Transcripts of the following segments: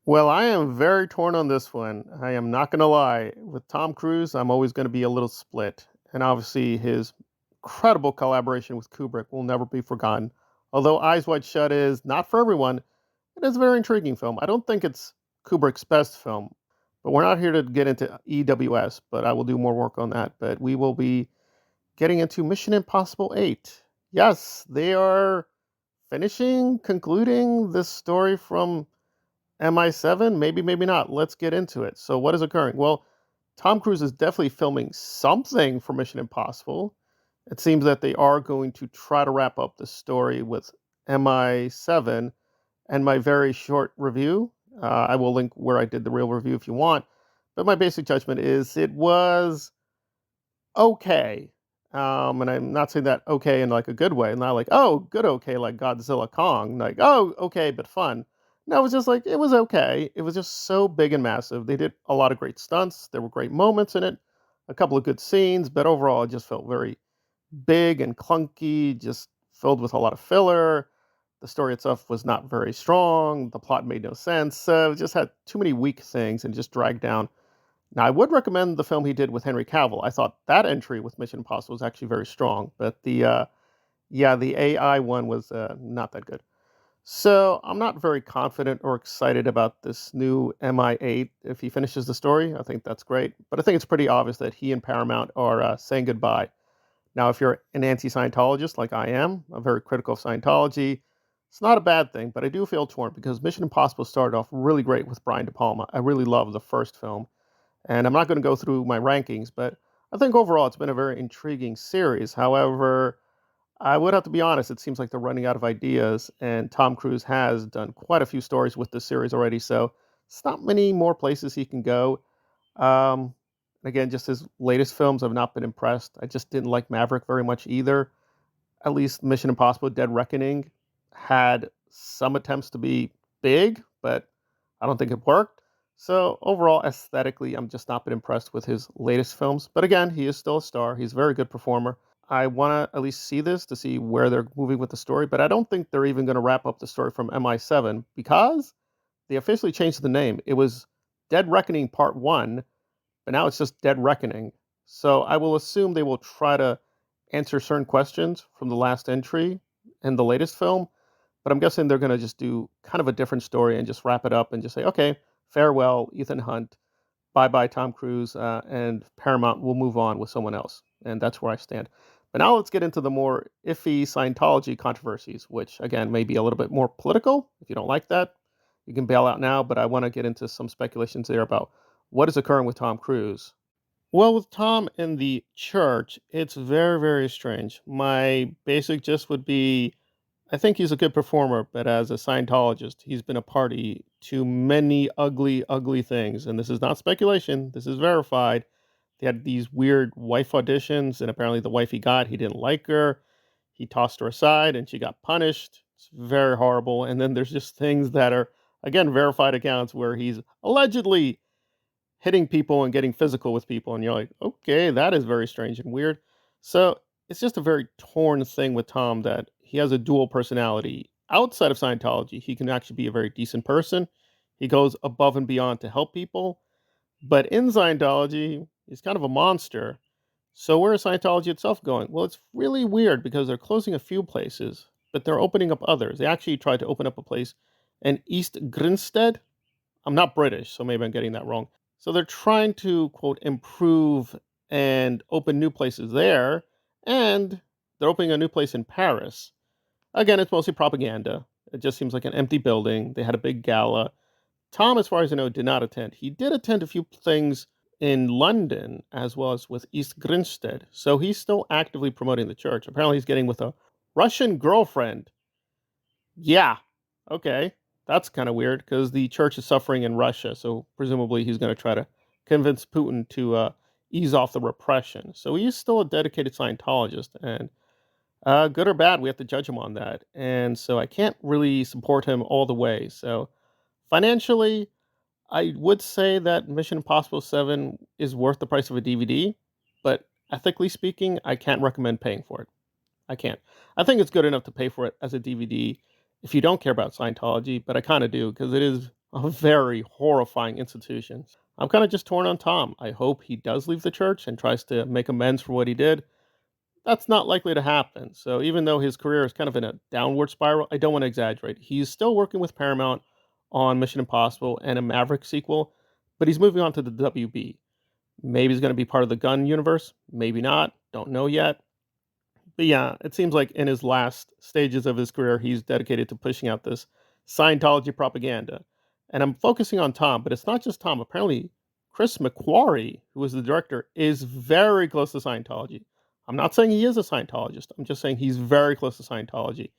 Well, I am very torn on this one. I am not going to lie. With Tom Cruise, I'm always going to be a little split. And obviously, his incredible collaboration with Kubrick will never be forgotten. Although Eyes Wide Shut is not for everyone, it is a very intriguing film. I don't think it's Kubrick's best film, but we're not here to get into EWS, but I will do more work on that. But we will be getting into Mission Impossible 8. Yes, they are concluding this story from MI7? Maybe, maybe not. Let's get into it. So, what is occurring? Well, Tom Cruise is definitely filming something for Mission Impossible. It seems that they are going to try to wrap up the story with MI7 and my very short review. I will link where I did the real review if you want. But my basic judgment is it was okay. And I'm not saying that okay in like a good way, not like, oh, good okay, like Godzilla Kong, like, oh, okay, but fun. No, it was just like, it was okay. It was just so big and massive. They did a lot of great stunts. There were great moments in it, a couple of good scenes, but overall, it just felt very big and clunky, just filled with a lot of filler. The story itself was not very strong. The plot made no sense. So it just had too many weak things and just dragged down. Now, I would recommend the film he did with Henry Cavill. I thought that entry with Mission Impossible was actually very strong, but the AI one was not that good. So I'm not very confident or excited about this new MI8. If he finishes the story, I think that's great. But I think it's pretty obvious that he and Paramount are saying goodbye. Now, if you're an anti-Scientologist like I am, I'm very critical of Scientology. It's not a bad thing, but I do feel torn because Mission Impossible started off really great with Brian De Palma. I really love the first film. And I'm not going to go through my rankings, but I think overall it's been a very intriguing series. However, I would have to be honest, it seems like they're running out of ideas, and Tom Cruise has done quite a few stories with this series already, so it's not many more places he can go. Um, again, just his latest films have not been impressed. I just didn't like Maverick very much either. At least Mission Impossible Dead Reckoning had some attempts to be big, but I don't think it worked. So overall, aesthetically, I'm just not been impressed with his latest films. But again, he is still a star. He's a very good performer. I want to at least see this to see where they're moving with the story, but I don't think they're even going to wrap up the story from MI7 because they officially changed the name. It was Dead Reckoning Part 1, but now it's just Dead Reckoning. So I will assume they will try to answer certain questions from the last entry in the latest film, but I'm guessing they're going to just do kind of a different story and just wrap it up and just say, okay, farewell, Ethan Hunt. Bye bye, Tom Cruise, and Paramount will move on with someone else. And that's where I stand. But now let's get into the more iffy Scientology controversies, which, again, may be a little bit more political. If you don't like that, you can bail out now. But I want to get into some speculations there about what is occurring with Tom Cruise. Well, with Tom in the church, it's very, very strange. My basic gist would be I think he's a good performer, but as a Scientologist, he's been a party to many ugly, ugly things. And this is not speculation, this is verified. They had these weird wife auditions, and apparently the wife he got, he didn't like her. He tossed her aside and she got punished. It's very horrible. And then there's just things that are, again, verified accounts where he's allegedly hitting people and getting physical with people. And you're like, okay, that is very strange and weird. So it's just a very torn thing with Tom that he has a dual personality. Outside of Scientology, he can actually be a very decent person. He goes above and beyond to help people. But in Scientology, he's kind of a monster. So where is Scientology itself going? Well, it's really weird because they're closing a few places, but they're opening up others. They actually tried to open up a place in East Grinstead. I'm not British, so maybe I'm getting that wrong. So they're trying to, quote, improve and open new places there. And they're opening a new place in Paris. Again, it's mostly propaganda. It just seems like an empty building. They had a big gala. Tom, as far as I know, did not attend. He did attend a few things in London as well as with East Grinstead. So he's still actively promoting the church. Apparently, he's getting with a Russian girlfriend. Yeah, okay. That's kind of weird because the church is suffering in Russia. So presumably, he's going to try to convince Putin to ease off the repression. So he's still a dedicated Scientologist. And good or bad, we have to judge him on that. And so I can't really support him all the way. So financially, I would say that Mission Impossible 7 is worth the price of a DVD, but ethically speaking, I can't recommend paying for it. I can't. I think it's good enough to pay for it as a DVD if you don't care about Scientology, but I kind of do because it is A very horrifying institution. I'm kind of just torn on Tom. I hope he does leave the church and tries to make amends for what he did. That's not likely to happen. So even though his career is kind of in a downward spiral, I don't want to exaggerate. He's still working with Paramount on Mission Impossible and a Maverick sequel, but he's moving on to the WB. Maybe he's going to be part of the gun universe, maybe not. Don't know yet. But yeah, it seems like in his last stages of his career, he's dedicated to pushing out this Scientology propaganda. And I'm focusing on Tom, but it's not just Tom. Apparently, Chris McQuarrie, who was the director, is very close to Scientology. I'm not saying he is a Scientologist. I'm just saying he's very close to Scientology.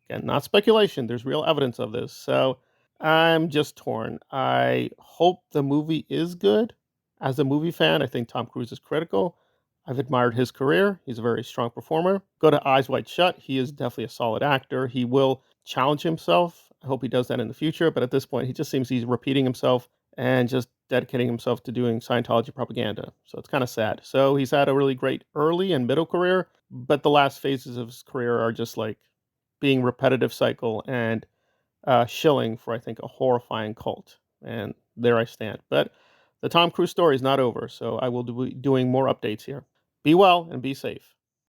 Again, not speculation. There's real evidence of this. So I'm just torn. I hope the movie is good. As a movie fan, I think Tom Cruise is critical. I've admired his career. He's a very strong performer. Go to Eyes Wide Shut. He is definitely a solid actor. He will challenge himself. I hope he does that in the future. But at this point, he just seems he's repeating himself and just dedicating himself to doing Scientology propaganda. So it's kind of sad. So he's had a really great early and middle career, but the last phases of his career are just like being repetitive cycle and shilling for, I think, a horrifying cult. And there I stand. But the Tom Cruise story is not over, so I will be doing more updates here. Be well and be safe.